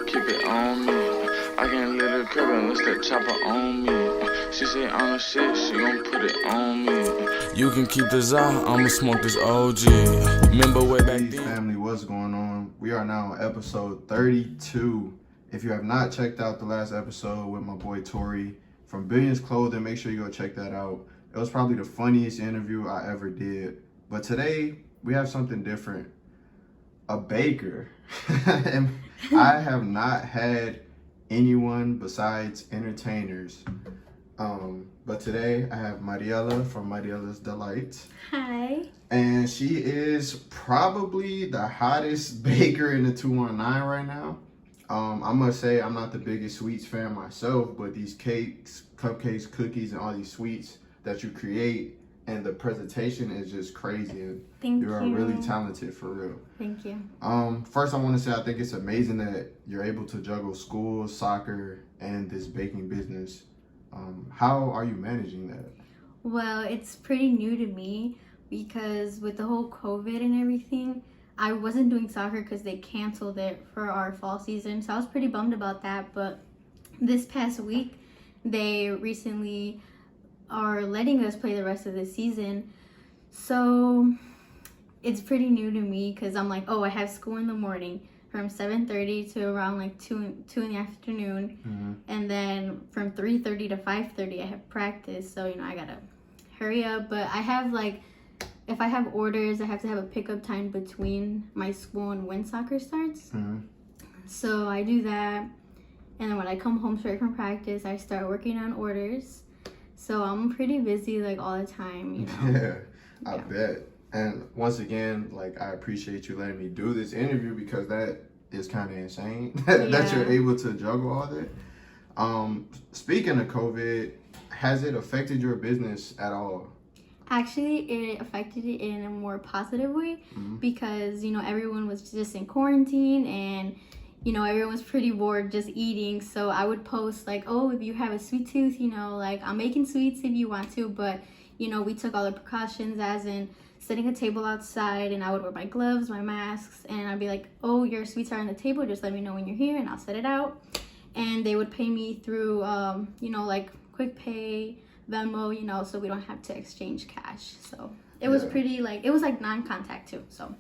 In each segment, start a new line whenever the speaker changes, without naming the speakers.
keep it on me. I can let her crib unless that chopper on me. She say on the shit, she gon' put it on me. You can keep this out, I'ma smoke this OG. Remember way back then.
Family, what's going on? We are now on episode 32. If you have not checked out the last episode with my boy Tori from Billions Clothing, make sure you go check that out. It was probably the funniest interview I ever did. But today, we have something different. A baker. And I have not had anyone besides entertainers. But today, I have Mariela from Marielasdelights.
Hi.
And she is probably the hottest baker in the 219 right now. I must say I'm not the biggest sweets fan myself, but these cakes, cupcakes, cookies, and all these sweets that you create and the presentation is just crazy. And
Thank
you are really talented, for real.
Thank you.
First I want to say I think it's amazing that you're able to juggle school, soccer, and this baking business. How are you managing that?
Well, it's pretty new to me because with the whole COVID and everything, I wasn't doing soccer because they canceled it for our fall season. So I was pretty bummed about that. But this past week, they recently are letting us play the rest of the season. So it's pretty new to me because I'm like, oh, I have school in the morning from 7:30 to around like 2 in the afternoon.
Mm-hmm.
And then from 3:30 to 5:30, I have practice. So, I got to hurry up. But I have like, if I have orders, I have to have a pickup time between my school and when soccer starts.
Mm-hmm.
So I do that. And then when I come home straight from practice, I start working on orders. So I'm pretty busy like all the time,
Yeah, I bet. And once again, like, I appreciate you letting me do this interview because that is kind of insane that you're able to juggle all that. Speaking of COVID, has it affected your business at all?
Actually, it affected it in a more positive way because, everyone was just in quarantine and, everyone was pretty bored just eating. So I would post like, oh, if you have a sweet tooth, like I'm making sweets if you want to. But, we took all the precautions as in setting a table outside, and I would wear my gloves, my masks, and I'd be like, oh, your sweets are on the table. Just let me know when you're here and I'll set it out. And they would pay me through, like Quick Pay, Venmo, so we don't have to exchange cash. So it was pretty it was like non-contact too. So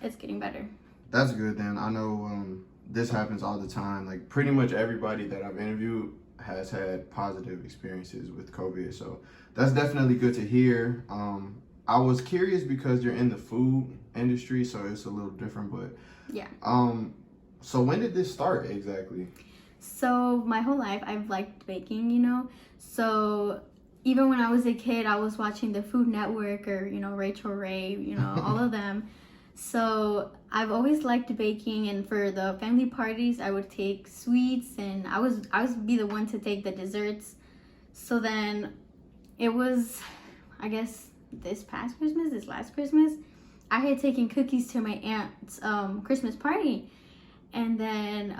it's getting better.
That's good then. I know this happens all the time. Like pretty much everybody that I've interviewed has had positive experiences with COVID. So that's definitely good to hear. I was curious because you're in the food industry, so it's a little different, but
yeah.
So when did this start exactly?
So my whole life I've liked baking, So even when I was a kid, I was watching the Food Network or, Rachel Ray, all of them. So I've always liked baking, and for the family parties, I would take sweets, and I was be the one to take the desserts. So then it was, I guess, this last Christmas, I had taken cookies to my aunt's Christmas party. And then,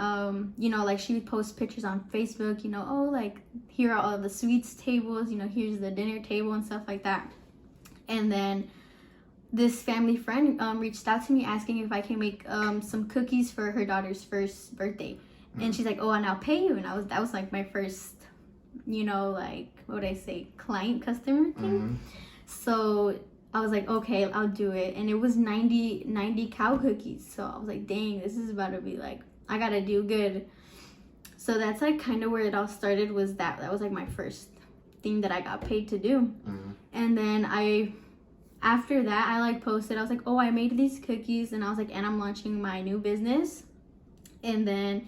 like she would post pictures on Facebook, oh, like here are all the sweets tables, here's the dinner table and stuff like that. And then this family friend reached out to me asking if I can make some cookies for her daughter's first birthday. And she's like, oh, and I'll pay you. And that was like my first, like, what would I say, client customer thing. So I was like, okay, I'll do it. And it was 90 cow cookies. So I was like, dang, this is about to be like, I gotta do good. So that's like kind of where it all started, was that was like my first thing that I got paid to do. And then after that, I like posted, I was like, oh, I made these cookies. And I was like, and I'm launching my new business. And then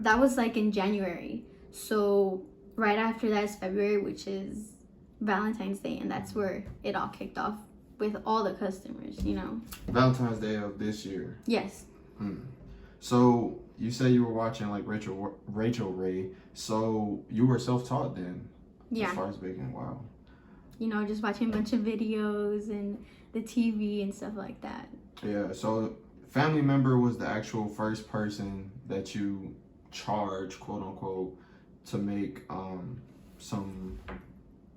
that was like in January. So right after that is February, which is Valentine's Day, and that's where it all kicked off with all the customers,
Valentine's Day of this year.
Yes.
So you say you were watching like Rachel Ray. So you were self-taught then?
Yeah.
As far as baking, wow.
Just watching a bunch of videos and the TV and stuff like that.
Yeah. So family member was the actual first person that you charged, quote unquote, to make some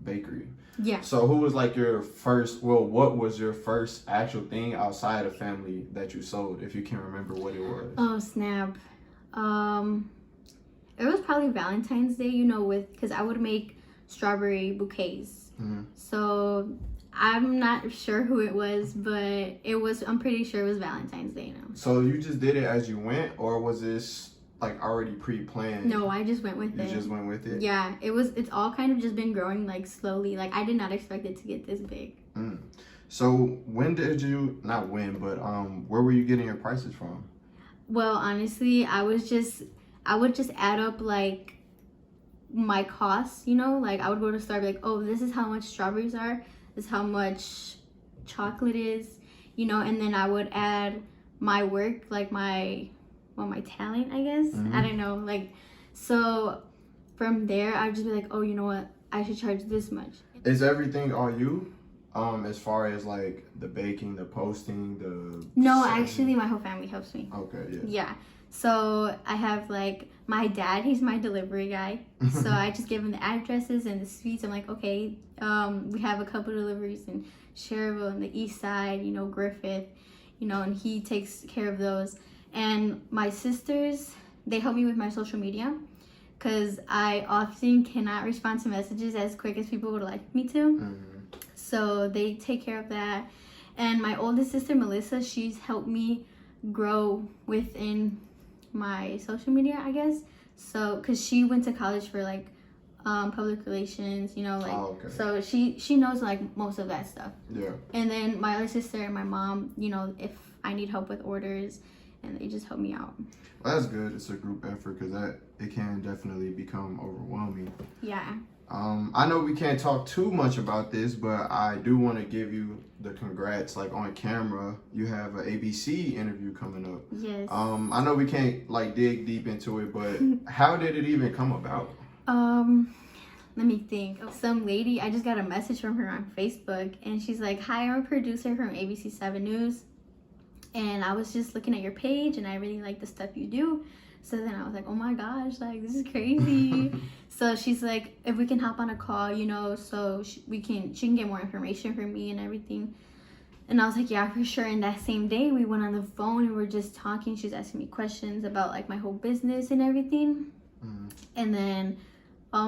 bakery.
Yeah.
So who was like your first, what was your first actual thing outside of family that you sold, if you can remember what it was?
Oh, snap. It was probably Valentine's Day, you know, because I would make strawberry bouquets. So I'm not sure who it was, but I'm pretty sure it was Valentine's Day now.
So you just did it as you went, or was this like already pre-planned?
No, I just went with it.
You just went with it?
Yeah, it's all kind of just been growing like slowly. Like I did not expect it to get this big.
So when did you, not when, but where were you getting your prices from?
Well, honestly, I would just add up like my costs, you know, like I would go to the store, be like, oh, this is how much strawberries are, this is how much chocolate is, you know, and then I would add my work, like my talent, I guess. I don't know, like, so from there I'd just be like, oh, you know what, I should charge this much.
Is everything all you? As far as like the baking, the posting, the...
No, actually my whole family helps me.
Okay,
Yeah. So I have like my dad, he's my delivery guy. So I just give him the addresses and the streets. I'm like, okay, we have a couple deliveries in Cherville and the east side, you know, Griffith, you know, and he takes care of those. And my sisters, they help me with my social media because I often cannot respond to messages as quick as people would like me to. So they take care of that. And my oldest sister, Melissa, she's helped me grow within my social media, I guess. So, because she went to college for like public relations, you know, like, so she knows like most of that stuff. Yeah. And then my other sister and my mom, you know, if I need help with orders, and they just help me out.
Well, that's good. It's a group effort because it can definitely become overwhelming.
Yeah.
I know we can't talk too much about this, but I do want to give you the congrats. Like on camera, you have an ABC interview coming up.
Yes.
I know we can't like dig deep into it, but how did it even come about?
Let me think. Some lady, I just got a message from her on Facebook, and she's like, "Hi, I'm a producer from ABC 7 News, and I was just looking at your page, and I really like the stuff you do." So then I was like, oh my gosh, like this is crazy. So she's like, if we can hop on a call, you know, so she can get more information from me and everything. And I was like, yeah, for sure. And that same day we went on the phone and we were just talking. She's asking me questions about like my whole business and everything. And then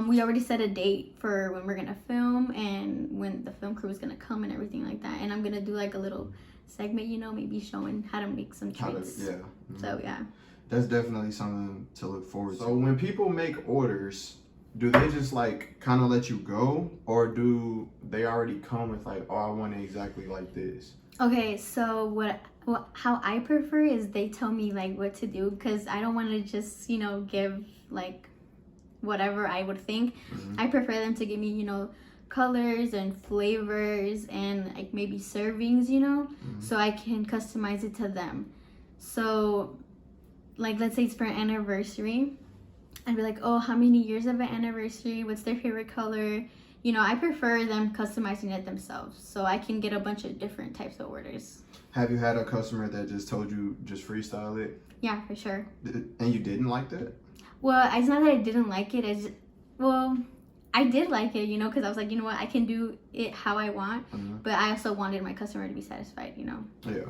we already set a date for when we're gonna film and when the film crew is gonna come and everything like that. And I'm gonna do like a little segment, you know, maybe showing how to make some treats. So yeah.
That's definitely something to look forward to. So when people make orders, do they just like kind of let you go, or do they already come with like, oh, I want it exactly like this?
Okay, so how I prefer is they tell me like what to do, because I don't want to just, you know, give like whatever I would think. I prefer them to give me, you know, colors and flavors and like maybe servings, you know, so I can customize it to them. So like, let's say it's for an anniversary, I'd be like, oh, how many years of an anniversary? What's their favorite color? You know, I prefer them customizing it themselves, so I can get a bunch of different types of orders.
Have you had a customer that just told you just freestyle it?
Yeah, for sure.
And you didn't like that?
Well, it's not that I didn't like it. I did like it, you know, because I was like, you know what, I can do it how I want, but I also wanted my customer to be satisfied, you know?
Yeah.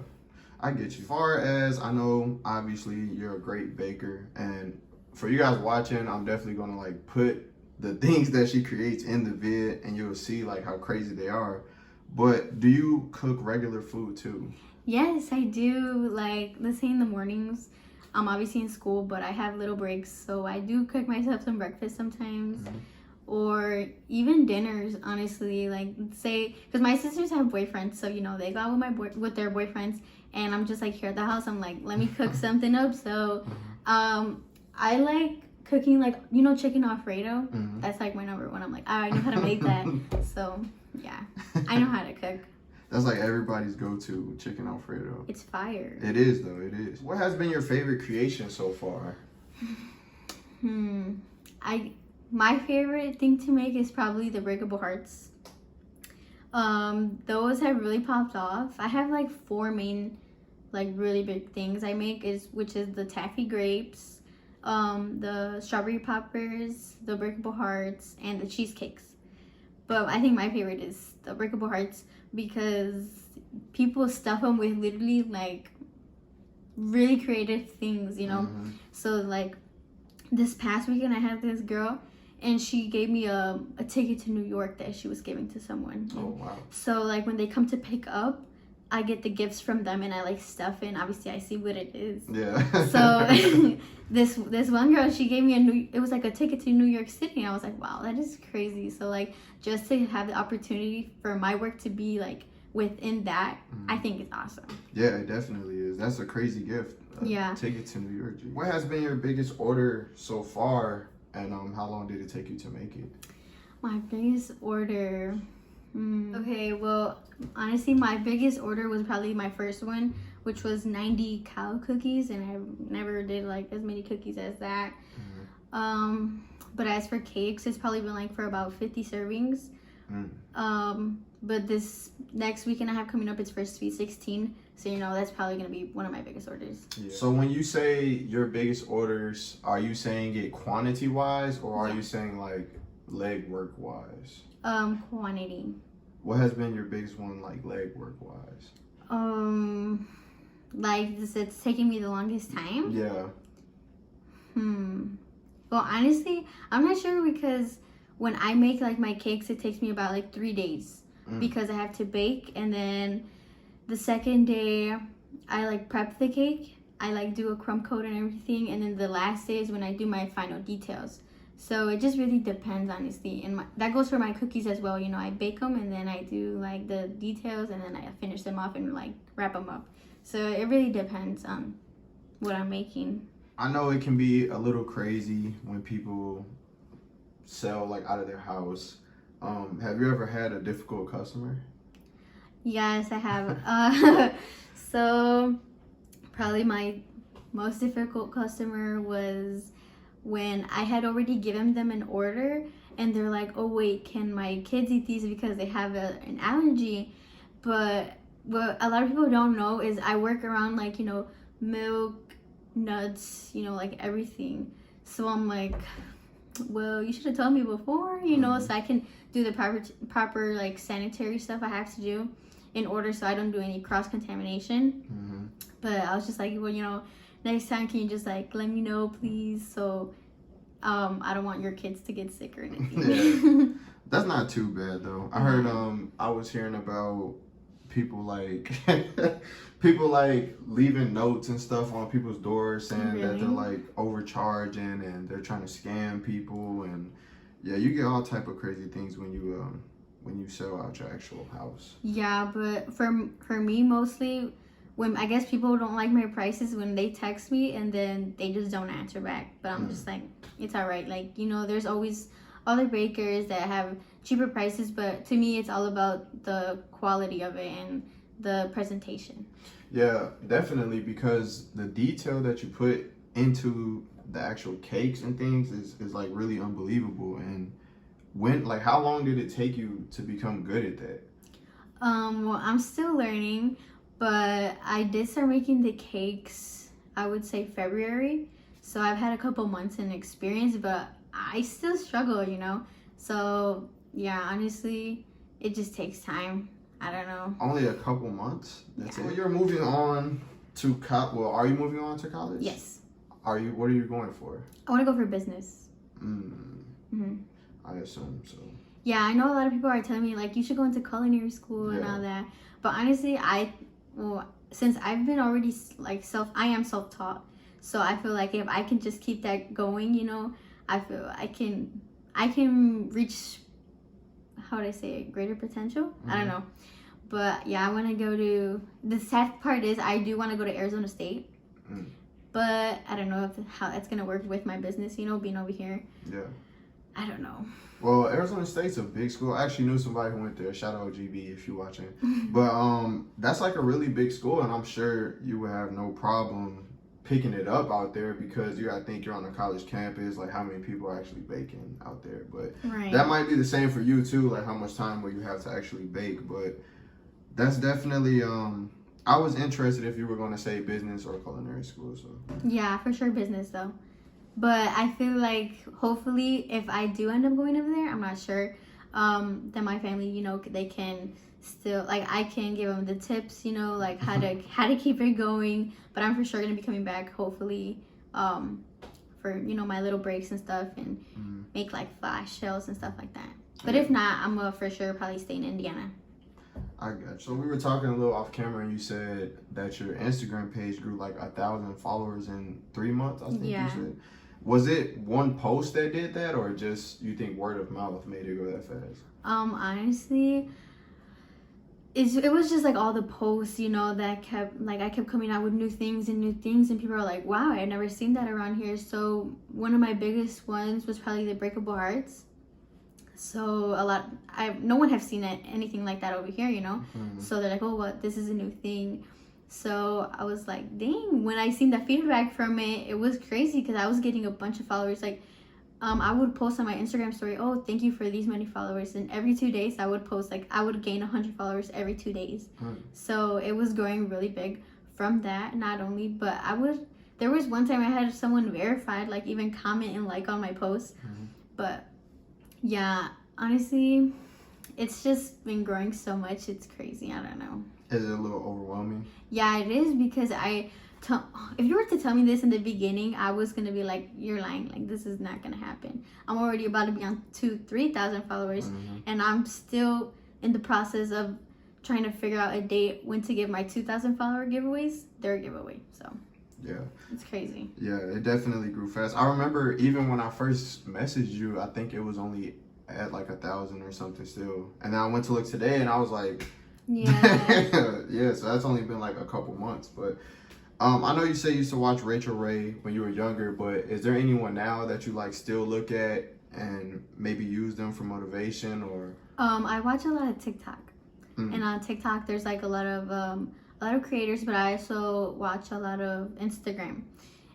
I get you. As far as I know, obviously you're a great baker, and for you guys watching, I'm definitely gonna like put the things that she creates in the vid, and you'll see like how crazy they are. But do you cook regular food too?
Yes, I do. Like, let's say in the mornings, I'm obviously in school, but I have little breaks, so I do cook myself some breakfast sometimes. Or even dinners, honestly. Like, say, because my sisters have boyfriends, so you know they go out with their boyfriends, and I'm just like here at the house. I'm like, let me cook something up. So, I like cooking, like, you know, chicken Alfredo. That's like my number one. I'm like, I know how to make that. So yeah, I know how to cook.
That's like everybody's go-to, chicken Alfredo.
It's fire.
It is though. It is. What has been your favorite creation so far?
My favorite thing to make is probably the breakable hearts. Those have really popped off. I have like 4 main, like really big things I make, which is the taffy grapes, the strawberry poppers, the breakable hearts, and the cheesecakes. But I think my favorite is the breakable hearts because people stuff them with literally like really creative things, you know. So like this past weekend I had this girl and she gave me a ticket to New York that she was giving to someone.
Oh wow.
So like when they come to pick up, I get the gifts from them and I like stuff it, and obviously I see what it is.
Yeah.
So this one girl, she gave me it was like a ticket to New York City, and I was like, wow, that is crazy. So like just to have the opportunity for my work to be like within that, I think it's awesome.
Yeah, it definitely is. That's a crazy gift.
Yeah.
Ticket to New York. What has been your biggest order so far, and how long did it take you to make it?
My biggest order. Okay, well, honestly, my biggest order was probably my first one, which was 90 cow cookies, and I never did like as many cookies as that. But as for cakes, it's probably been like for about 50 servings. But this next weekend I have coming up, it's for Sweet 16, so you know that's probably gonna be one of my biggest orders.
Yeah. So when you say your biggest orders, are you saying it quantity wise, or are you saying like leg work wise?
Quantity.
What has been your biggest one, like leg work wise?
Like this, it's taking me the longest time.
Yeah.
Well, honestly, I'm not sure, because when I make like my cakes, it takes me about like 3 days because I have to bake, and then the second day I like prep the cake. I like do a crumb coat and everything, and then the last day is when I do my final details. So it just really depends, honestly, and that goes for my cookies as well. You know, I bake them and then I do like the details, and then I finish them off and like wrap them up. So it really depends on what I'm making.
I know it can be a little crazy when people sell like out of their house. Have you ever had a difficult customer?
Yes, I have. So probably my most difficult customer was when I had already given them an order and they're like, oh wait, can my kids eat these because they have an allergy? But what a lot of people don't know is I work around like, you know, milk, nuts, you know, like everything. So I'm like, well, you should have told me before, you know, so I can do the proper like sanitary stuff I have to do in order so I don't do any cross-contamination. But I was just like, well, you know, next time can you just like let me know, please, so I don't want your kids to get sick or anything.
That's not too bad though. I heard I was hearing about people like leaving notes and stuff on people's doors saying that they're like overcharging and they're trying to scam people, and yeah, you get all type of crazy things when you sell out your actual house. Yeah,
but for me mostly, when I guess people don't like my prices when they text me and then they just don't answer back. But I'm just like, it's all right. Like, you know, there's always other bakers that have cheaper prices, but to me it's all about the quality of it and the presentation.
Yeah, definitely, because the detail that you put into the actual cakes and things is like really unbelievable. And how long did it take you to become good at that?
Well, I'm still learning, but I did start making the cakes, I would say February. So I've had a couple months in experience, but I still struggle, you know? So yeah, honestly, it just takes time. I don't know.
Only a couple months? That's it. You're moving on to are you moving on to college?
Yes.
What are you going for?
I want to go for business.
I assume so.
Yeah, I know a lot of people are telling me like you should go into culinary school and all that. But honestly, since I've been already like I am self-taught. So I feel like if I can just keep that going, you know, I feel I can reach, how would I say it, greater potential? I don't know. But yeah, I want to go to, the sad part is I do want to go to Arizona State. But I don't know how that's going to work with my business, you know, being over here. Yeah. I don't know.
Well, Arizona State's a big school. I actually knew somebody who went there. Shout out GB if you're watching. But that's like a really big school, and I'm sure you would have no problem picking it up out there, because I think you're on a college campus. Like, how many people are actually baking out there? But that might be the same for you too. Like, how much time will you have to actually bake? But that's definitely I was interested if you were going to say business or culinary school. So
yeah, for sure business though. But I feel like hopefully if I do end up going over there, I'm not sure, then my family, you know, they can still, like, I can give them the tips, you know, like how to keep it going. But I'm for sure gonna be coming back, hopefully, for, you know, my little breaks and stuff, and make like flash sales and stuff like that. But if not, I'm gonna for sure probably stay in Indiana.
I got you. So we were talking a little off camera, and you said that your Instagram page grew like 1,000 followers in 3 months. I think you said. Was it one post that did that, or just you think word of mouth made it go that fast?
Honestly, it was just like all the posts, you know, that kept, like, I kept coming out with new things, and people are like, wow, I've never seen that around here. So one of my biggest ones was probably the breakable hearts. So no one have seen anything like that over here, you know. So they're like, oh, what, this is a new thing. So I was like, dang, when I seen the feedback from it, it was crazy, because I was getting a bunch of followers. Like, I would post on my Instagram story, oh, thank you for these many followers. And every 2 days I would post, like, I would gain 100 followers every 2 days. So it was growing really big from that, not only, but there was one time I had someone verified, like, even comment and like on my post. But yeah, honestly, it's just been growing so much. It's crazy. I don't know.
Is it a little overwhelming?
Yeah, it is, because if you were to tell me this in the beginning, I was gonna be like, you're lying. Like, this is not gonna happen. I'm already about to be on 2,000-3,000 followers, and I'm still in the process of trying to figure out a date when to give my 2,000 follower giveaways their giveaway. So
yeah,
it's crazy.
Yeah, it definitely grew fast. I remember even when I first messaged you, I think it was only at like 1,000 or something still, and then I went to look today, and I was like, yeah. So that's only been like a couple months. But I know you say you used to watch Rachel Ray when you were younger, but is there anyone now that you like still look at and maybe use them for motivation? Or
I watch a lot of TikTok, and on TikTok there's like a lot of creators, but I also watch a lot of Instagram.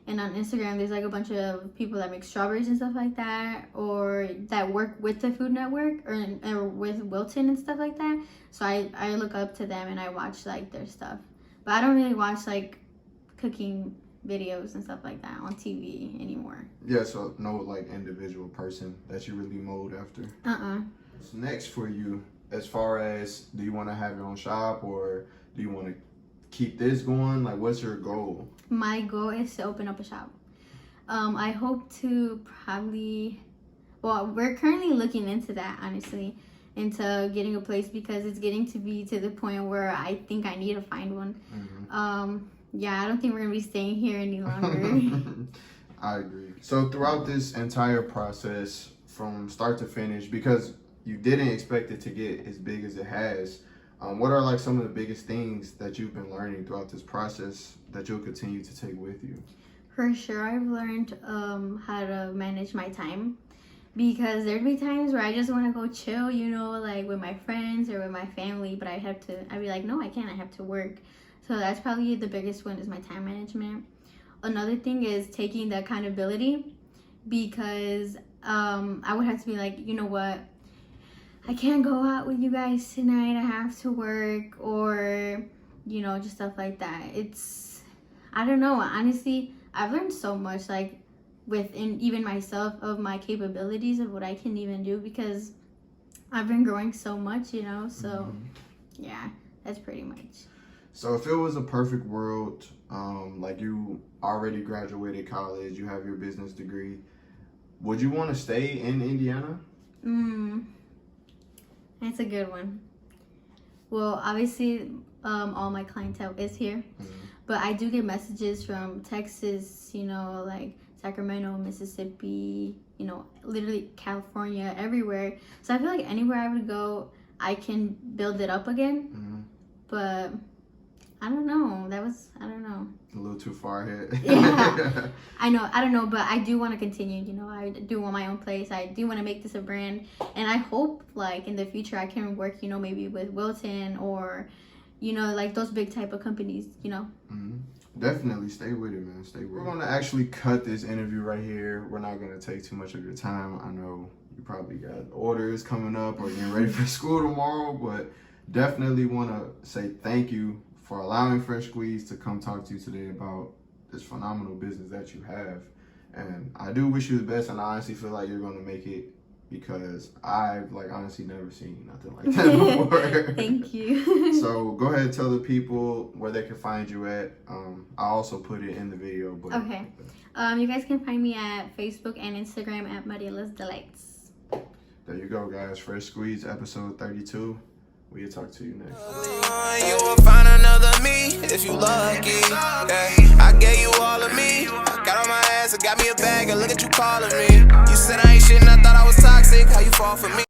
And on Instagram, there's like a bunch of people that make strawberries and stuff like that, or that work with the Food Network or with Wilton and stuff like that. So I look up to them and I watch like their stuff. But I don't really watch like cooking videos and stuff like that on TV anymore.
Yeah, so no like individual person that you really mold after. What's next for you as far as, do you want to have your own shop, or do you want to keep this going? Like, what's your goal?
My goal is to open up a shop. I hope to we're currently looking into that, honestly, into getting a place, because it's getting to be to the point where I think I need to find one. Yeah, I don't think we're gonna be staying here any longer.
I agree. So throughout this entire process, from start to finish, because you didn't expect it to get as big as it has, what are like some of the biggest things that you've been learning throughout this process that you'll continue to take with you?
For sure, I've learned how to manage my time, because there'd be times where I just want to go chill, you know, like with my friends or with my family, but I'd be like, no, I can't, I have to work. So that's probably the biggest one, is my time management. Another thing is taking the accountability, because I would have to be like, you know what, I can't go out with you guys tonight, I have to work, or, you know, just stuff like that. I don't know, honestly, I've learned so much, like, within even myself, of my capabilities of what I can even do, because I've been growing so much, you know, so yeah, that's pretty much.
So if it was a perfect world, like you already graduated college, you have your business degree, would you want to stay in Indiana?
That's a good one. Well, obviously, all my clientele is here, but I do get messages from Texas, you know, like Sacramento, Mississippi, you know, literally California, everywhere. So I feel like anywhere I would go, I can build it up again. But I don't know. I don't know.
A little too far ahead.
Yeah, I know. I don't know, but I do want to continue. You know, I do want my own place. I do want to make this a brand, and I hope, like, in the future, I can work, you know, maybe with Wilton, or, you know, like those big type of companies. You know.
Definitely stay with it, man. Stay with it. We're gonna actually cut this interview right here. We're not gonna take too much of your time. I know you probably got orders coming up or getting ready for school tomorrow, but definitely want to say thank you for allowing FreshSqueezed to come talk to you today about this phenomenal business that you have. And I do wish you the best, and I honestly feel like you're going to make it because I've like honestly never seen nothing like that before.
Thank you.
So go ahead and tell the people where they can find you at. I'll also put it in the video. But
Okay. You guys can find me at Facebook and Instagram at Marielasdelights.
There you go, guys. Fresh Squeeze, episode 32. We'll talk to you next.
You will find another me if you lucky. Yeah. I gave you all of me. Got on my ass and got me a bag and look at you calling me. You said I ain't shit and I thought I was toxic. How you fall for me?